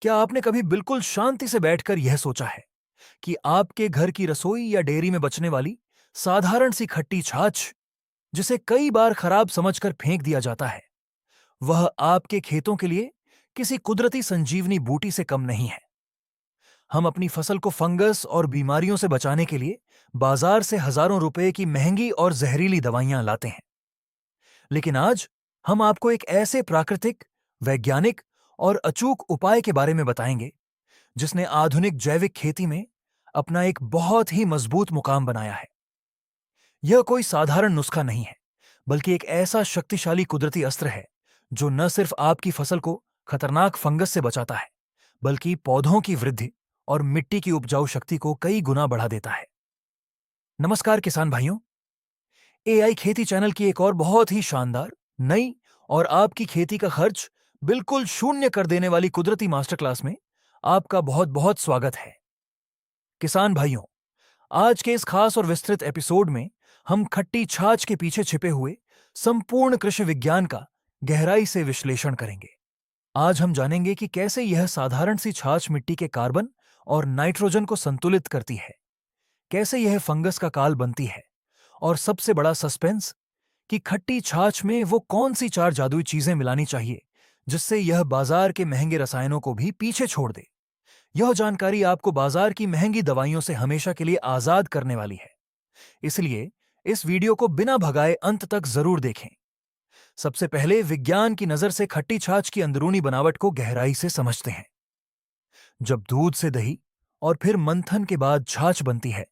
क्या आपने कभी बिल्कुल शांति से बैठकर यह सोचा है कि आपके घर की रसोई या डेयरी में बचने वाली साधारण सी खट्टी छाछ, जिसे कई बार खराब समझकर फेंक दिया जाता है, वह आपके खेतों के लिए किसी कुदरती संजीवनी बूटी से कम नहीं है। हम अपनी फसल को फंगस और बीमारियों से बचाने के लिए बाजार से हजारों रुपए की महंगी और जहरीली दवाइयां लाते हैं, लेकिन आज हम आपको एक ऐसे प्राकृतिक, वैज्ञानिक और अचूक उपाय के बारे में बताएंगे जिसने आधुनिक जैविक खेती में अपना एक बहुत ही मजबूत मुकाम बनाया है। यह कोई साधारण नुस्खा नहीं है, बल्कि एक ऐसा शक्तिशाली कुदरती अस्त्र है जो न सिर्फ आपकी फसल को खतरनाक फंगस से बचाता है, बल्कि पौधों की वृद्धि और मिट्टी की उपजाऊ शक्ति को कई गुना बढ़ा देता है। नमस्कार किसान भाइयों, एआई खेती चैनल की एक और बहुत ही शानदार, नई और आपकी खेती का खर्च बिल्कुल शून्य कर देने वाली कुदरती मास्टर क्लास में आपका बहुत बहुत स्वागत है। किसान भाइयों, आज के इस खास और विस्तृत एपिसोड में हम खट्टी छाछ के पीछे छिपे हुए संपूर्ण कृषि विज्ञान का गहराई से विश्लेषण करेंगे। आज हम जानेंगे कि कैसे यह साधारण सी छाछ मिट्टी के कार्बन और नाइट्रोजन को संतुलित करती है, कैसे यह फंगस का काल बनती है, और सबसे बड़ा सस्पेंस कि खट्टी छाछ में वो कौन सी चार जादुई चीजें मिलानी चाहिए जिससे यह बाजार के महंगे रसायनों को भी पीछे छोड़ दे। यह जानकारी आपको बाजार की महंगी दवाइयों से हमेशा के लिए आजाद करने वाली है, इसलिए इस वीडियो को बिना भगाए अंत तक जरूर देखें। सबसे पहले विज्ञान की नजर से खट्टी छाछ की अंदरूनी बनावट को गहराई से समझते हैं। जब दूध से दही और फिर मंथन के बाद छाछ बनती है,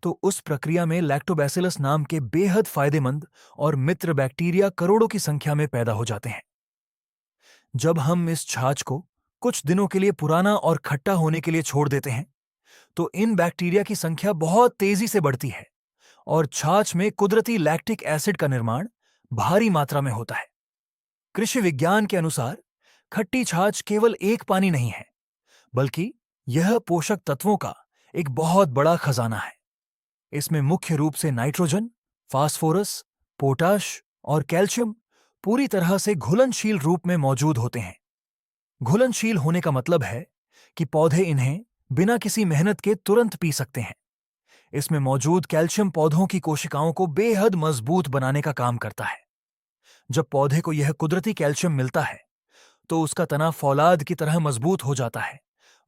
तो उस प्रक्रिया में लैक्टोबैसिलस नाम के बेहद फायदेमंद और मित्र बैक्टीरिया करोड़ों की संख्या में पैदा हो जाते हैं। जब हम इस छाछ को कुछ दिनों के लिए पुराना और खट्टा होने के लिए छोड़ देते हैं, तो इन बैक्टीरिया की संख्या बहुत तेजी से बढ़ती है और छाछ में कुदरती लैक्टिक एसिड का निर्माण भारी मात्रा में होता है। कृषि विज्ञान के अनुसार खट्टी छाछ केवल एक पानी नहीं है, बल्कि यह पोषक तत्वों का एक बहुत बड़ा खजाना है। इसमें मुख्य रूप से नाइट्रोजन, फास्फोरस, पोटाश और कैल्शियम पूरी तरह से घुलनशील रूप में मौजूद होते हैं। घुलनशील होने का मतलब है कि पौधे इन्हें बिना किसी मेहनत के तुरंत पी सकते हैं। इसमें मौजूद कैल्शियम पौधों की कोशिकाओं को बेहद मजबूत बनाने का काम करता है। जब पौधे को यह कुदरती कैल्शियम मिलता है, तो उसका तना फौलाद की तरह मजबूत हो जाता है।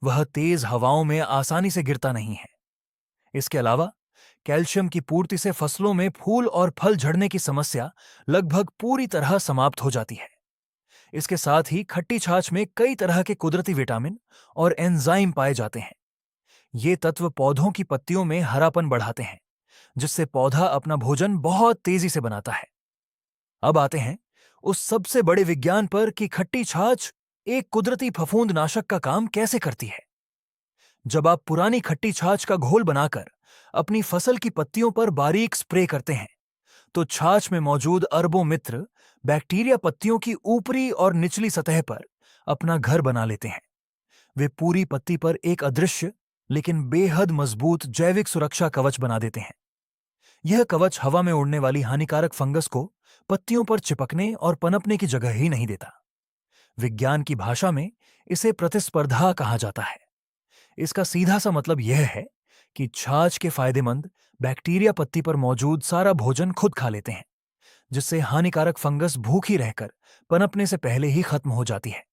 वह तेज हवाओं में आसानी से गिरता नहीं है। इसके अलावा कैल्शियम की पूर्ति से फसलों में फूल और फल झड़ने की समस्या लगभग पूरी तरह समाप्त हो जाती है। इसके साथ ही खट्टी छाछ में कई तरह के कुदरती विटामिन और एंजाइम पाए जाते हैं। ये तत्व पौधों की पत्तियों में हरापन बढ़ाते हैं, जिससे पौधा अपना भोजन बहुत तेजी से बनाता है। अब आते हैं उस सबसे बड़े विज्ञान पर कि खट्टी छाछ एक कुदरती फफूंदनाशक का काम कैसे करती है। जब आप पुरानी खट्टी छाछ का घोल बनाकर अपनी फसल की पत्तियों पर बारीक स्प्रे करते हैं, तो छाछ में मौजूद अरबों मित्र बैक्टीरिया पत्तियों की ऊपरी और निचली सतह पर अपना घर बना लेते हैं। वे पूरी पत्ती पर एक अदृश्य लेकिन बेहद मजबूत जैविक सुरक्षा कवच बना देते हैं। यह कवच हवा में उड़ने वाली हानिकारक फंगस को पत्तियों पर चिपकने और पनपने की जगह ही नहीं देता। विज्ञान की भाषा में इसे प्रतिस्पर्धा कहा जाता है। इसका सीधा सा मतलब यह है कि छाछ के फायदेमंद बैक्टीरिया पत्ती पर मौजूद सारा भोजन खुद खा लेते हैं, जिससे हानिकारक फंगस भूखी रहकर पनपने से पहले ही खत्म हो जाती है।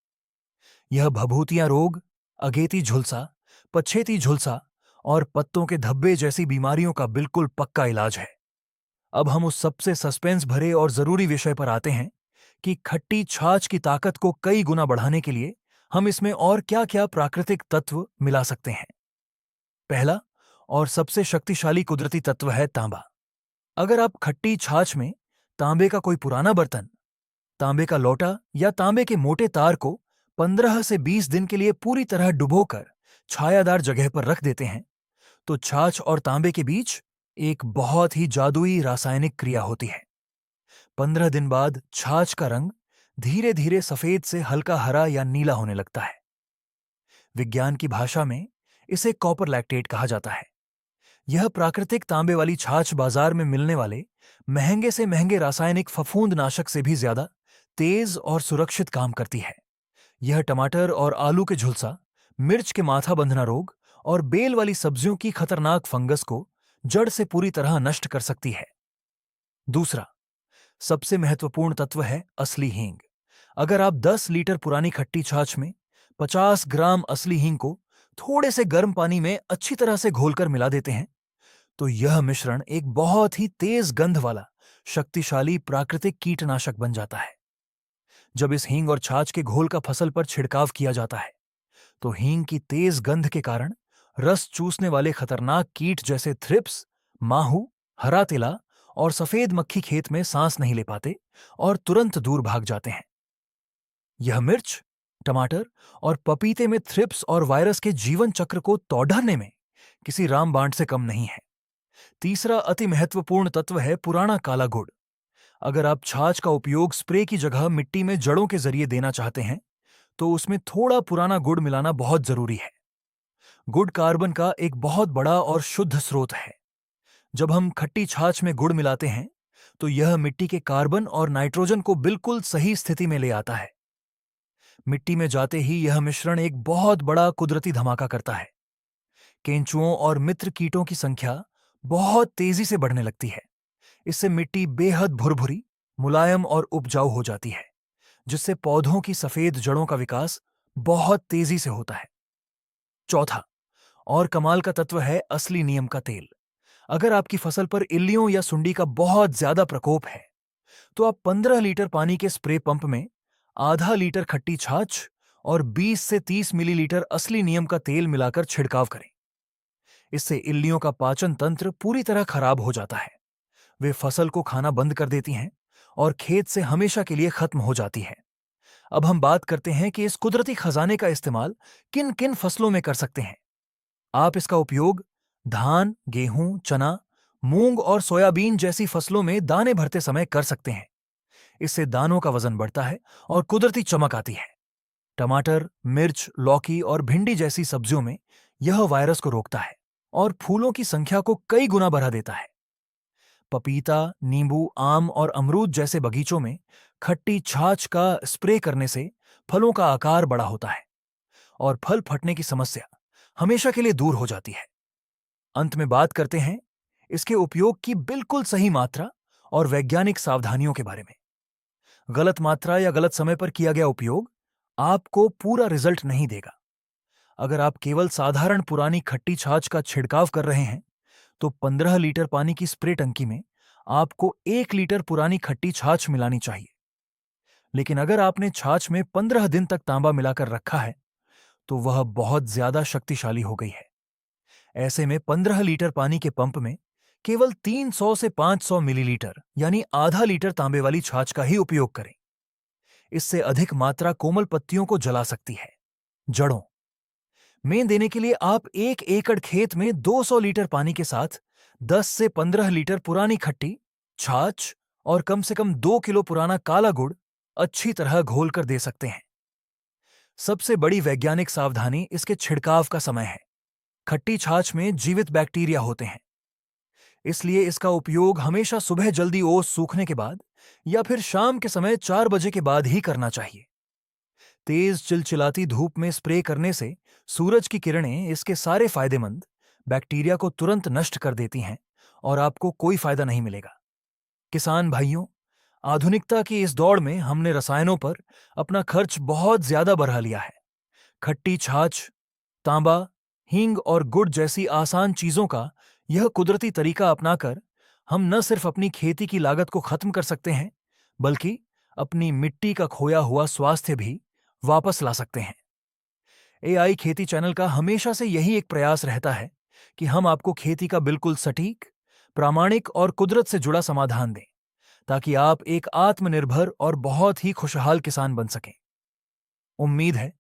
यह भभूतिया रोग, अगेती झुलसा, पछेती झुलसा और पत्तों के धब्बे जैसी बीमारियों का बिल्कुल पक्का इलाज है। अब हम उस सबसे सस्पेंस भरे और जरूरी विषय पर आते हैं कि खट्टी छाछ की ताकत को कई गुना बढ़ाने के लिए हम इसमें और क्या-क्या प्राकृतिक तत्व मिला सकते हैं। पहला और सबसे शक्तिशाली कुदरती तत्व है तांबा। अगर आप खट्टी छाछ में तांबे का कोई पुराना बर्तन, तांबे का लोटा या तांबे के मोटे तार को 15 से 20 दिन के लिए पूरी तरह डुबोकर छायादार जगह पर रख देते हैं, तो छाछ और तांबे के बीच एक बहुत ही जादुई रासायनिक क्रिया होती है। 15 दिन बाद छाछ का रंग धीरे धीरे सफेद से हल्का हरा या नीला होने लगता है। विज्ञान की भाषा में इसे कॉपर लैक्टेट कहा जाता है। यह प्राकृतिक तांबे वाली छाछ बाजार में मिलने वाले महंगे से महंगे रासायनिक फफूंदनाशक से भी ज्यादा तेज और सुरक्षित काम करती है। यह टमाटर और आलू के झुलसा, मिर्च के माथा बंधना रोग और बेल वाली सब्जियों की खतरनाक फंगस को जड़ से पूरी तरह नष्ट कर सकती है। दूसरा सबसे महत्वपूर्ण तत्व है असली हींग। अगर आप 10 लीटर पुरानी खट्टी छाछ में 50 ग्राम असली हींग को थोड़े से गर्म पानी में अच्छी तरह से घोलकर मिला देते हैं, तो यह मिश्रण एक बहुत ही तेज गंध वाला शक्तिशाली प्राकृतिक कीटनाशक बन जाता है। जब इस हींग और छाछ के घोल का फसल पर छिड़काव किया जाता है, तो हींग की तेज गंध के कारण रस चूसने वाले खतरनाक कीट जैसे थ्रिप्स, माहू, हरा तिला और सफेद मक्खी खेत में सांस नहीं ले पाते और तुरंत दूर भाग जाते हैं। यह मिर्च, टमाटर और पपीते में थ्रिप्स और वायरस के जीवन चक्र को तोड़ने में किसी रामबाण से कम नहीं है। तीसरा अति महत्वपूर्ण तत्व है पुराना काला गुड़। अगर आप छाछ का उपयोग स्प्रे की जगह मिट्टी में जड़ों के जरिए देना चाहते हैं, तो उसमें थोड़ा पुराना गुड़ मिलाना बहुत जरूरी है। गुड़ कार्बन का एक बहुत बड़ा और शुद्ध स्रोत है। जब हम खट्टी छाछ में गुड़ मिलाते हैं, तो यह मिट्टी के कार्बन और नाइट्रोजन को बिल्कुल सही स्थिति में ले आता है। मिट्टी में जाते ही यह मिश्रण एक बहुत बड़ा कुदरती धमाका करता है। केंचुओं और मित्र कीटों की संख्या बहुत तेजी से बढ़ने लगती है। इससे मिट्टी बेहद भुरभुरी, मुलायम और उपजाऊ हो जाती है, जिससे पौधों की सफेद जड़ों का विकास बहुत तेजी से होता है। चौथा और कमाल का तत्व है असली नीम का तेल। अगर आपकी फसल पर इल्लियों या सुंडी का बहुत ज्यादा प्रकोप है, तो आप 15 लीटर पानी के स्प्रे पंप में आधा लीटर खट्टी छाछ और 20 से 30 मिलीलीटर असली नीम का तेल मिलाकर छिड़काव करें। इससे इल्लियों का पाचन तंत्र पूरी तरह खराब हो जाता है। वे फसल को खाना बंद कर देती हैं और खेत से हमेशा के लिए खत्म हो जाती है। अब हम बात करते हैं कि इस कुदरती खजाने का इस्तेमाल किन किन फसलों में कर सकते हैं। आप इसका उपयोग धान, गेहूं, चना, मूंग और सोयाबीन जैसी फसलों में दाने भरते समय कर सकते हैं। इससे दानों का वजन बढ़ता है और कुदरती चमक आती है। टमाटर, मिर्च, लौकी और भिंडी जैसी सब्जियों में यह वायरस को रोकता है और फूलों की संख्या को कई गुना बढ़ा देता है। पपीता, नींबू, आम और अमरूद जैसे बगीचों में खट्टी छाछ का स्प्रे करने से फलों का आकार बड़ा होता है और फल फटने की समस्या हमेशा के लिए दूर हो जाती है। अंत में बात करते हैं इसके उपयोग की बिल्कुल सही मात्रा और वैज्ञानिक सावधानियों के बारे में। गलत मात्रा या गलत समय पर किया गया उपयोग आपको पूरा रिजल्ट नहीं देगा। अगर आप केवल साधारण पुरानी खट्टी छाछ का छिड़काव कर रहे हैं, तो 15 लीटर पानी की स्प्रे टंकी में आपको 1 लीटर पुरानी खट्टी छाछ मिलानी चाहिए। लेकिन अगर आपने छाछ में 15 दिन तक तांबा मिलाकर रखा है, तो वह बहुत ज्यादा शक्तिशाली हो गई है। ऐसे में 15 लीटर पानी के पंप में केवल 300 से 500 मिलीलीटर यानी आधा लीटर तांबे वाली छाछ का ही उपयोग करें। इससे अधिक मात्रा कोमल पत्तियों को जला सकती है। जड़ों में देने के लिए आप 1 एकड़ खेत में 200 लीटर पानी के साथ 10 से 15 लीटर पुरानी खट्टी छाछ और कम से कम 2 किलो पुराना काला गुड़ अच्छी तरह घोल कर दे सकते हैं। सबसे बड़ी वैज्ञानिक सावधानी इसके छिड़काव का समय है। खट्टी छाछ में जीवित बैक्टीरिया होते हैं, इसलिए इसका उपयोग हमेशा सुबह जल्दी ओस सूखने के बाद या फिर शाम के समय 4 बजे के बाद ही करना चाहिए। तेज चिलचिलाती धूप में स्प्रे करने से सूरज की किरणें इसके सारे फायदेमंद बैक्टीरिया को तुरंत नष्ट कर देती हैं और आपको कोई फायदा नहीं मिलेगा। किसान भाइयों, आधुनिकता की इस दौड़ में हमने रसायनों पर अपना खर्च बहुत ज्यादा बढ़ा लिया है। खट्टी छाछ, तांबा, हींग और गुड़ जैसी आसान चीजों का यह कुदरती तरीका अपनाकर हम न सिर्फ अपनी खेती की लागत को खत्म कर सकते हैं, बल्कि अपनी मिट्टी का खोया हुआ स्वास्थ्य भी वापस ला सकते हैं। एआई खेती चैनल का हमेशा से यही एक प्रयास रहता है कि हम आपको खेती का बिल्कुल सटीक, प्रामाणिक और कुदरत से जुड़ा समाधान दें, ताकि आप एक आत्मनिर्भर और बहुत ही खुशहाल किसान बन सकें। उम्मीद है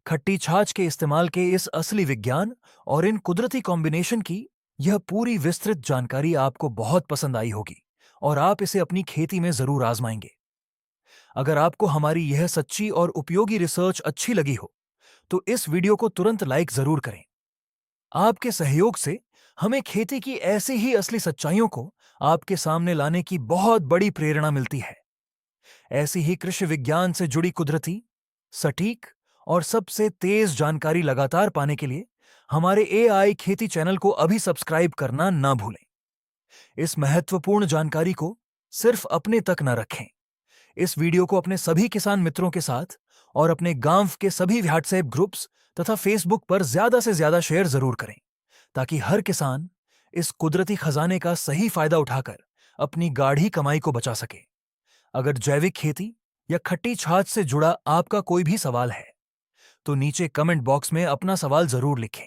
खट्टी छाछ के इस्तेमाल के इस असली विज्ञान और इन कुदरती कॉम्बिनेशन की यह पूरी विस्तृत जानकारी आपको बहुत पसंद आई होगी और आप इसे अपनी खेती में जरूर आजमाएंगे। अगर आपको हमारी यह सच्ची और उपयोगी रिसर्च अच्छी लगी हो, तो इस वीडियो को तुरंत लाइक जरूर करें। आपके सहयोग से हमें खेती की ऐसी ही असली सच्चाइयों को आपके सामने लाने की बहुत बड़ी प्रेरणा मिलती है। ऐसी ही कृषि विज्ञान से जुड़ी कुदरती, सटीक और सबसे तेज जानकारी लगातार पाने के लिए हमारे एआई खेती चैनल को अभी सब्सक्राइब करना ना भूलें। इस महत्वपूर्ण जानकारी को सिर्फ अपने तक न रखें। इस वीडियो को अपने सभी किसान मित्रों के साथ और अपने गांव के सभी व्हाट्सएप ग्रुप्स तथा फेसबुक पर ज्यादा से ज्यादा शेयर जरूर करें, ताकि हर किसान इस कुदरती खजाने का सही फायदा उठाकर अपनी गाढ़ी कमाई को बचा सके। अगर जैविक खेती या खट्टी छाछ से जुड़ा आपका कोई भी सवाल है, तो नीचे कमेंट बॉक्स में अपना सवाल जरूर लिखें।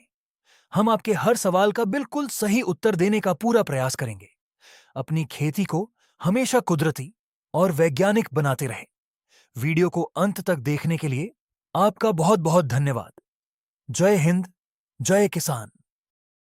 हम आपके हर सवाल का बिल्कुल सही उत्तर देने का पूरा प्रयास करेंगे। अपनी खेती को हमेशा कुदरती और वैज्ञानिक बनाते रहें। वीडियो को अंत तक देखने के लिए आपका बहुत बहुत धन्यवाद। जय हिंद, जय किसान।